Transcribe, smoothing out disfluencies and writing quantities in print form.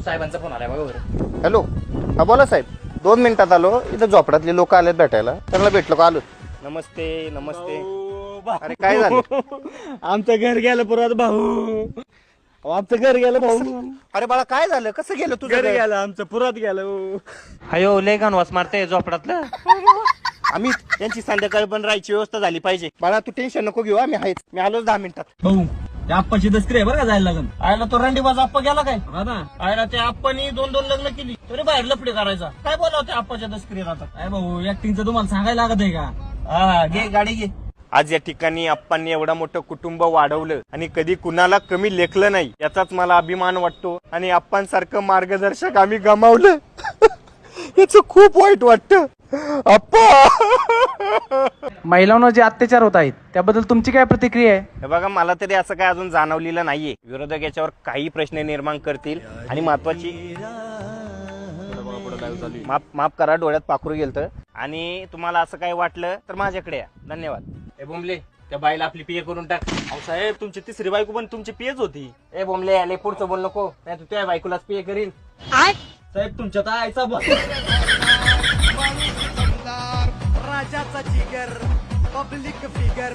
साहेबांचा फोन आलाय बघा बरं. हॅलो, हा बोला साहेब. 2 मिनिटात आलो. इथं झोपडातले लोक आलेत भेटायला, त्यांना भेटलो का आलो. नमस्ते नमस्ते. अरे काय झालं? आमचं घर गेलं परत भाऊ. आमचं घर गेलं भाऊ. अरे बाळा काय झालं? कसं गेलं तुझं घर घर? गेलं आमचं पुरात गेलं. अयो लय गाणवास मारते झोपडातलं. आम्ही त्यांची संध्याकाळी पण राहायची व्यवस्था झाली पाहिजे. बाळा तू टेन्शन नको घेऊ, आम्ही आहेच. मी आलोच 10 मिनिटात. भाऊ त्या आप्पाची दसरी आहे बरं का जायला लागून. आयला तो रंडीबाज आप्पा गेला काय? ना आयला त्या आप्पानी 2-2 लग्न केली तरी बाहेर लपडे करायचा. काय बोलावं त्या आप्पाच्या दसकरीत आता? काय भाऊ ऍक्टिंगचं तुम्हाला सांगायला लागत आहे का? हा घे गाडी घे. आज या ठिकाणी आप्पांनी एवढं मोठं कुटुंब वाढवलं आणि कधी कुणाला कमी लेखलं नाही, याचाच मला अभिमान वाटतो. आणि आप्पांसारखं मार्गदर्शक आम्ही गमावलं. याच खूप वाईट वाटतं. आप्पा महिलांवर जे अत्याचार होत आहेत त्याबद्दल तुमची काय प्रतिक्रिया आहे? हे बघा, मला तरी असं काय अजून जाणवलेलं नाहीये. विरोधक याच्यावर काही प्रश्न निर्माण करतील आणि महत्वाची माफ करा, डोळ्यात पाखरू गेलतं. आणि तुम्हाला असं काही वाटलं तर माझ्याकडे या. धन्यवाद. ए बोंबले, त्या बाईला आपली पीए करून टाक. अहो साहेब तुमची तिसरी बायको पण तुमची पीएच होती. ए बोंबले, आले पुढचं बोल नको, नाही तू त्या बायकोलाच पीए करीन. साहेब तुमच्या तर आईचा राजाचा जिगर पब्लिक फिगर